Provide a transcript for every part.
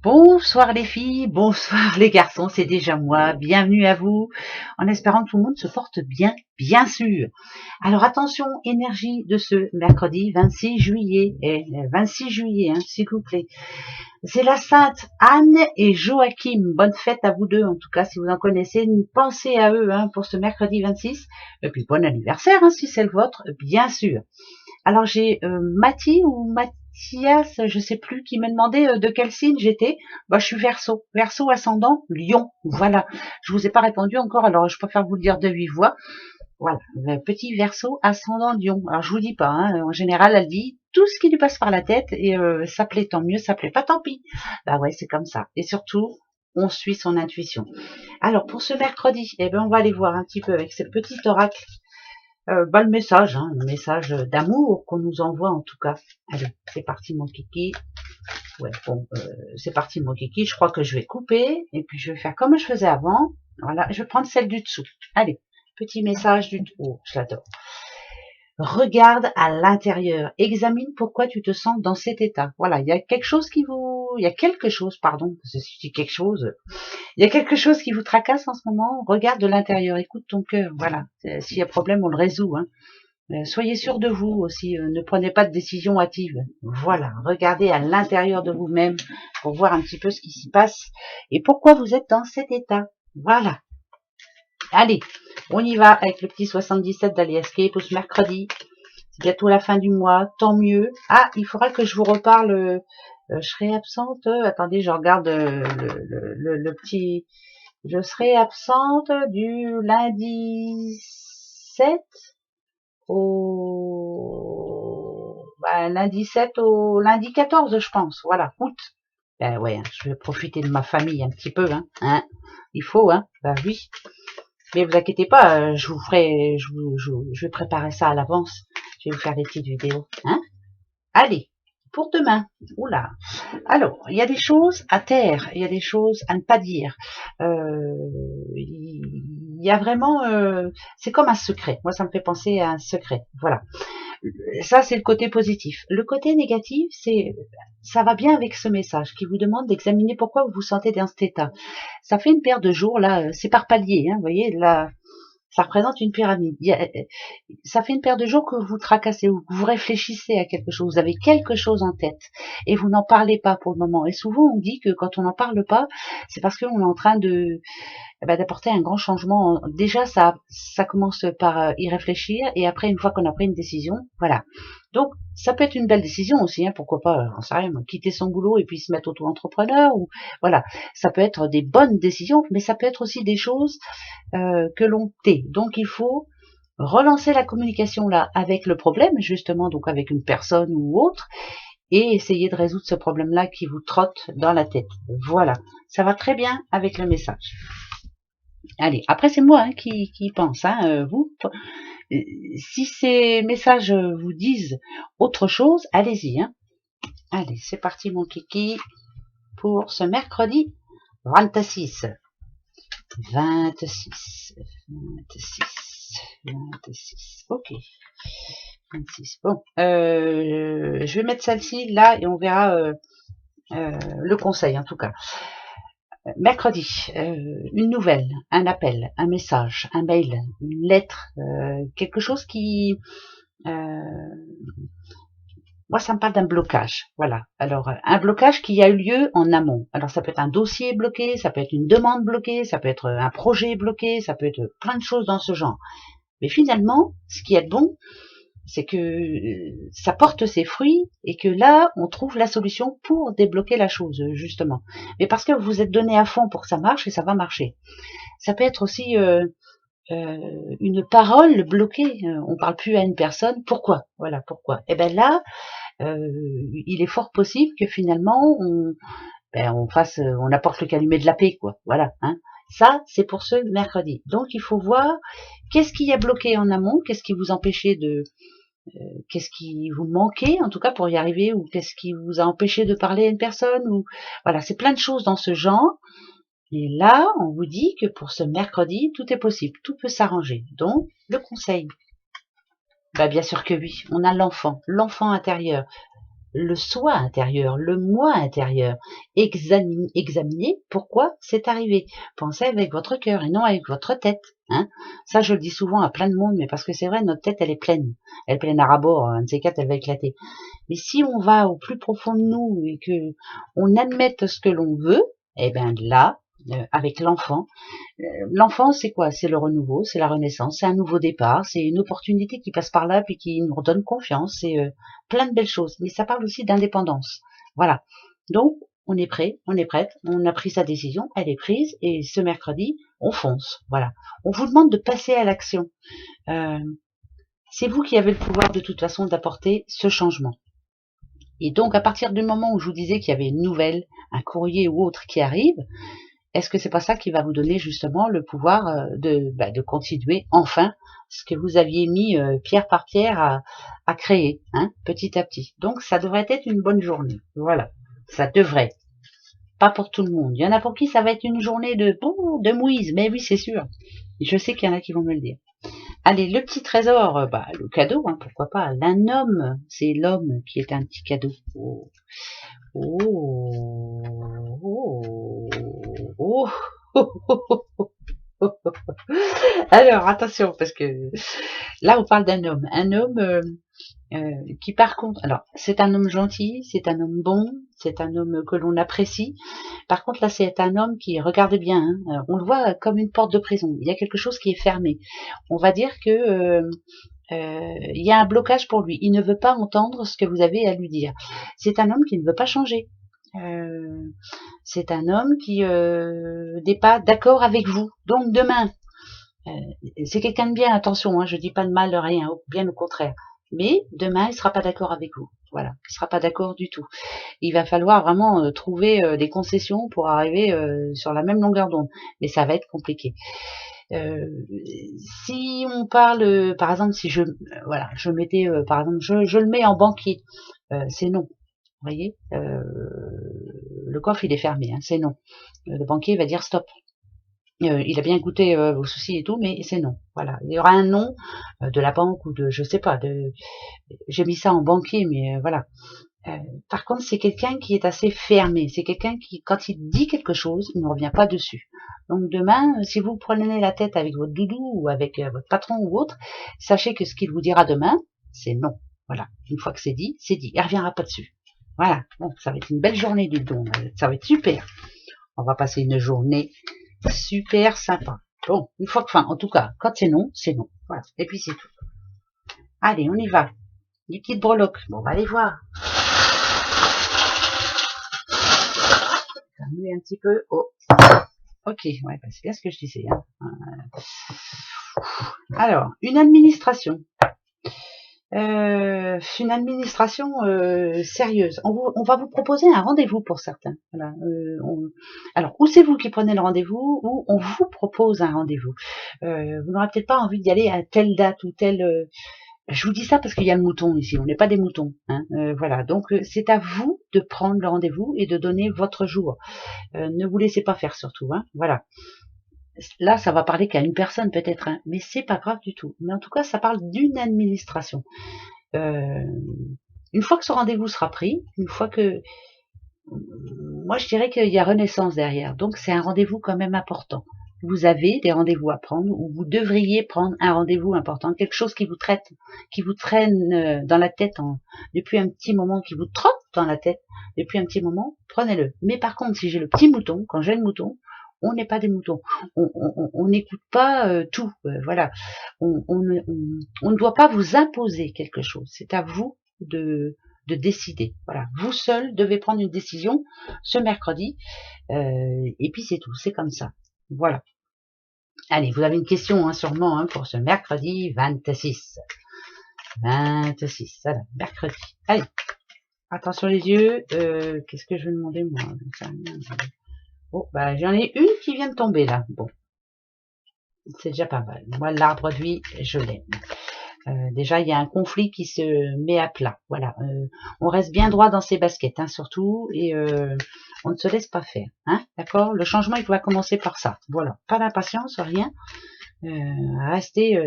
Bonsoir les filles, bonsoir les garçons, c'est déjà moi, bienvenue à vous, en espérant que tout le monde se porte bien, bien sûr. Alors attention, énergie de ce mercredi 26 juillet, 26 juillet, s'il vous plaît. C'est la sainte Anne et Joachim, bonne fête à vous deux, en tout cas si vous en connaissez, pensez à eux pour ce mercredi 26, et puis bon anniversaire si c'est le vôtre, bien sûr. Alors j'ai Mathie ou Mathias, je sais plus, qui me demandait de quel signe j'étais. Bah je suis Verseau, Verseau ascendant Lion. Voilà. Je vous ai pas répondu encore, alors je préfère vous le dire de vive voix. Voilà, petit Verseau ascendant Lion. Alors je vous dis pas, en général elle dit tout ce qui lui passe par la tête et ça plaît tant mieux, ça plaît pas tant pis. Bah ouais, c'est comme ça. Et surtout, on suit son intuition. Alors pour ce mercredi, on va aller voir un petit peu avec ce petit oracle le message d'amour qu'on nous envoie en tout cas. Allez, c'est parti mon kiki. Ouais, bon, c'est parti mon kiki. Je crois que je vais couper et puis je vais faire comme je faisais avant. Voilà, je vais prendre celle du dessous. Allez, petit message du dessous. Oh, je l'adore. Regarde à l'intérieur, examine pourquoi tu te sens dans cet état. Voilà, il y a quelque chose pardon, je dis quelque chose, il y a quelque chose qui vous tracasse en ce moment, regarde de l'intérieur, écoute ton cœur, voilà. S'il y a problème, on le résout. Soyez sûr de vous aussi, ne prenez pas de décision hâtive. Voilà, regardez à l'intérieur de vous-même pour voir un petit peu ce qui s'y passe et pourquoi vous êtes dans cet état. Voilà. Allez, on y va avec le petit 77 d'Aliascape pour ce mercredi. C'est bientôt la fin du mois, tant mieux. Ah, il faudra que je vous reparle. Je serai absente. Attendez, je regarde le petit. Je serai absente du lundi 7 lundi 7 au lundi 14, je pense. Voilà, août. Ben ouais, je vais profiter de ma famille un petit peu, Il faut, Ben oui. Mais vous inquiétez pas, je vous ferai, je vais préparer ça à l'avance. Je vais vous faire des petites vidéos, Allez, pour demain. Oula. Alors, il y a des choses à taire, il y a des choses à ne pas dire. Il y a vraiment, c'est comme un secret. Moi, ça me fait penser à un secret. Voilà. Ça, c'est le côté positif. Le côté négatif, ça va bien avec ce message qui vous demande d'examiner pourquoi vous vous sentez dans cet état. Ça fait une paire de jours, là, c'est par palier, vous voyez, là, ça représente une pyramide. Ça fait une paire de jours que vous tracassez ou que vous réfléchissez à quelque chose, vous avez quelque chose en tête et vous n'en parlez pas pour le moment. Et souvent, on dit que quand on n'en parle pas, c'est parce qu'on est en train d'apporter un grand changement. Déjà, ça commence par y réfléchir et après, une fois qu'on a pris une décision, voilà. Donc, ça peut être une belle décision aussi, pourquoi pas, j'en sais rien, quitter son boulot et puis se mettre auto-entrepreneur, ou voilà. Ça peut être des bonnes décisions, mais ça peut être aussi des choses que l'on tait. Donc, il faut relancer la communication là avec le problème, justement, donc avec une personne ou autre, et essayer de résoudre ce problème-là qui vous trotte dans la tête. Voilà, ça va très bien avec le message. Allez, après c'est moi qui pense. Vous, si ces messages vous disent autre chose, allez-y. Allez, c'est parti mon kiki pour ce mercredi 26. 26. 26. Ok. 26. Bon, je vais mettre celle-ci là et on verra le conseil en tout cas. Mercredi, une nouvelle, un appel, un message, un mail, une lettre, quelque chose qui... moi, ça me parle d'un blocage. Voilà. Alors, un blocage qui a eu lieu en amont. Alors, ça peut être un dossier bloqué, ça peut être une demande bloquée, ça peut être un projet bloqué, ça peut être plein de choses dans ce genre. Mais finalement, ce qui est bon, c'est que ça porte ses fruits et que là, on trouve la solution pour débloquer la chose, justement. Mais parce que vous êtes donné à fond pour que ça marche et ça va marcher. Ça peut être aussi une parole bloquée. On parle plus à une personne. Pourquoi? Voilà, pourquoi? Et ben là, il est fort possible que finalement, on apporte le calumet de la paix, quoi. Voilà, Ça, c'est pour ce mercredi. Donc, il faut voir qu'est-ce qui a bloqué en amont, qu'est-ce qui vous empêchait qu'est-ce qui vous manquait en tout cas pour y arriver, ou qu'est-ce qui vous a empêché de parler à une personne, ou voilà, c'est plein de choses dans ce genre. Et là, on vous dit que pour ce mercredi, tout est possible, tout peut s'arranger. Donc, le conseil, bien sûr que oui, on a l'enfant intérieur. le soi intérieur, le moi intérieur. Examinez pourquoi c'est arrivé. Pensez avec votre cœur et non avec votre tête. Hein. Ça, je le dis souvent à plein de monde, mais parce que c'est vrai, notre tête, elle est pleine. Elle est pleine à rabord, un de ces quatre, elle va éclater. Mais si on va au plus profond de nous et que on admette ce que l'on veut, eh bien là, avec l'enfant, l'enfant, c'est quoi? C'est le renouveau, c'est la renaissance, c'est un nouveau départ, c'est une opportunité qui passe par là puis qui nous redonne confiance, c'est plein de belles choses. Mais ça parle aussi d'indépendance. Voilà. Donc, on est prêt, on est prête, on a pris sa décision, elle est prise, et ce mercredi, on fonce. Voilà. On vous demande de passer à l'action. C'est vous qui avez le pouvoir de toute façon d'apporter ce changement. Et donc, à partir du moment où je vous disais qu'il y avait une nouvelle, un courrier ou autre qui arrive, est-ce que c'est pas ça qui va vous donner justement le pouvoir de continuer enfin ce que vous aviez mis pierre par pierre à créer, hein, petit à petit. Donc, ça devrait être une bonne journée. Voilà, ça devrait. Pas pour tout le monde. Il y en a pour qui ça va être une journée de mouise, mais oui, c'est sûr. Je sais qu'il y en a qui vont me le dire. Allez, le petit trésor, le cadeau, hein, pourquoi pas. Un homme, c'est l'homme qui est un petit cadeau. Oh, oh, oh, oh, oh, oh, oh. Alors, attention, parce que là, on parle d'un homme. Un homme qui, par contre, alors, c'est un homme gentil, c'est un homme bon, c'est un homme que l'on apprécie. Par contre, là, c'est un homme qui, regardez bien, hein, on le voit comme une porte de prison. Il y a quelque chose qui est fermé. On va dire que il y a un blocage pour lui. Il ne veut pas entendre ce que vous avez à lui dire. C'est un homme qui ne veut pas changer. C'est un homme qui n'est pas d'accord avec vous. Donc demain, c'est quelqu'un de bien, attention, hein, je dis pas de mal, rien, bien au contraire. Mais demain, il sera pas d'accord avec vous. Voilà, il sera pas d'accord du tout. Il va falloir vraiment trouver des concessions pour arriver sur la même longueur d'onde. Mais ça va être compliqué. Si on parle, par exemple, si je mettais, par exemple, je le mets en banquier, c'est non. Vous voyez, le coffre il est fermé, hein, c'est non. Le banquier va dire stop. Il a bien goûté vos soucis et tout, mais c'est non. Voilà, il y aura un non de la banque ou de, je sais pas, j'ai mis ça en banquier, mais voilà. Par contre, c'est quelqu'un qui est assez fermé. C'est quelqu'un qui, quand il dit quelque chose, il ne revient pas dessus. Donc demain, si vous prenez la tête avec votre doudou ou avec votre patron ou autre, sachez que ce qu'il vous dira demain, c'est non. Voilà. Une fois que c'est dit, c'est dit. Il ne reviendra pas dessus. Voilà. Bon, ça va être une belle journée du don. Ça va être super. On va passer une journée super sympa. Bon, une fois que, en tout cas, quand c'est non, c'est non. Voilà. Et puis c'est tout. Allez, on y va. Les petites breloques. Bon, on va aller voir. Un petit peu. Oh. Ok, ouais, c'est bien ce que je disais. Hein. Alors, une administration. Une administration sérieuse. On va vous proposer un rendez-vous pour certains. Voilà, alors, ou c'est vous qui prenez le rendez-vous, ou on vous propose un rendez-vous. Vous n'aurez peut-être pas envie d'y aller à telle date ou telle... Je vous dis ça parce qu'il y a le mouton ici, on n'est pas des moutons. Hein, voilà, donc c'est à vous de prendre le rendez-vous et de donner votre jour. Ne vous laissez pas faire surtout. Hein, voilà. Là, ça va parler qu'à une personne peut-être, hein, mais c'est pas grave du tout. Mais en tout cas, ça parle d'une administration. Une fois que ce rendez-vous sera pris, une fois que... Moi, je dirais qu'il y a renaissance derrière. Donc, c'est un rendez-vous quand même important. Vous avez des rendez-vous à prendre, ou vous devriez prendre un rendez-vous important, quelque chose qui vous traîne dans la tête depuis un petit moment, qui vous trotte dans la tête depuis un petit moment, prenez-le. Mais par contre, si j'ai le petit mouton, quand j'ai le mouton, on n'est pas des moutons. On n'écoute pas tout. Voilà. On ne doit pas vous imposer quelque chose. C'est à vous de décider. Voilà. Vous seul devez prendre une décision ce mercredi. Et puis c'est tout. C'est comme ça. Voilà. Allez, vous avez une question hein, sûrement hein, pour ce mercredi 26. 26, voilà, mercredi. Allez, attention les yeux. Qu'est-ce que je vais demander moi? Oh, bah j'en ai une qui vient de tomber là. Bon, c'est déjà pas mal. Moi, l'arbre de vie, je l'aime. Déjà, il y a un conflit qui se met à plat. Voilà, on reste bien droit dans ses baskets, hein, surtout, et on ne se laisse pas faire. Hein, d'accord? Le changement, il va commencer par ça. Voilà, pas d'impatience, rien. Restez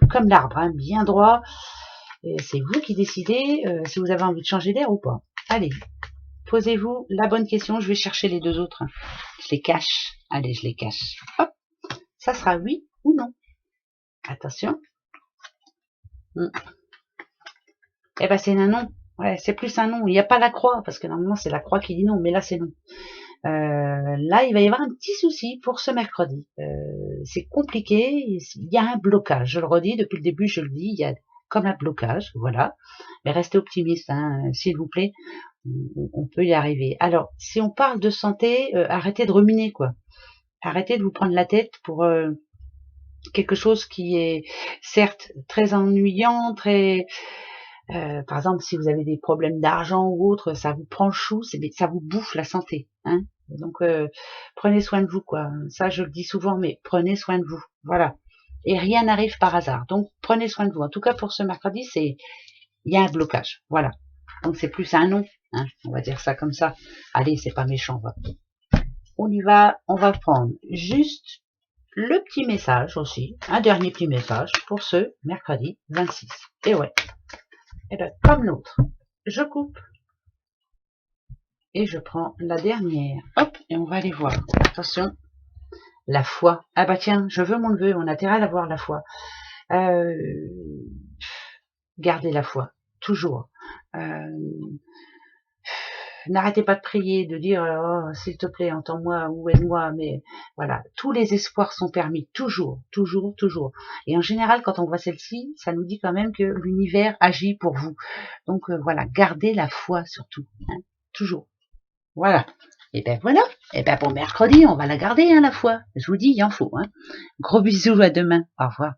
comme l'arbre, hein, bien droit. C'est vous qui décidez si vous avez envie de changer d'air ou pas. Allez, posez-vous la bonne question. Je vais chercher les deux autres. Je les cache. Allez, je les cache. Hop, ça sera oui ou non. Attention. Eh ben, c'est un non. Ouais, c'est plus un non. Il n'y a pas la croix, parce que normalement, c'est la croix qui dit non, mais là, c'est non. Là, il va y avoir un petit souci pour ce mercredi. C'est compliqué. Il y a un blocage. Je le redis, depuis le début, je le dis, il y a comme un blocage, voilà. Mais restez optimiste, hein, s'il vous plaît. On peut y arriver. Alors, si on parle de santé, arrêtez de ruminer, quoi. Arrêtez de vous prendre la tête pour quelque chose qui est certes très ennuyant, très... par exemple, si vous avez des problèmes d'argent ou autre, ça vous prend le chou, ça vous bouffe la santé. Hein. Donc, prenez soin de vous, quoi. Ça, je le dis souvent, mais prenez soin de vous. Voilà. Et rien n'arrive par hasard. Donc, prenez soin de vous. En tout cas, pour ce mercredi, il y a un blocage. Voilà. Donc, c'est plus un non. Hein. On va dire ça comme ça. Allez, c'est pas méchant. On y va. On va prendre juste le petit message aussi. Un dernier petit message pour ce mercredi 26. Et ouais. Et bien, comme l'autre, je coupe et je prends la dernière. Hop, et on va aller voir. Attention, la foi. Ah bah tiens, je veux mon neveu, on a intérêt à l'avoir la foi. Gardez la foi, toujours. N'arrêtez pas de prier, de dire oh, s'il te plaît, entends-moi ou aide-moi, mais voilà, tous les espoirs sont permis, toujours, toujours, toujours. Et en général, quand on voit celle-ci, ça nous dit quand même que l'univers agit pour vous. Donc voilà, gardez la foi surtout, hein, toujours. Voilà. Et ben voilà. Et ben pour mercredi, on va la garder, hein, la foi. Je vous dis, il en faut. Hein. Gros bisous, à demain. Au revoir.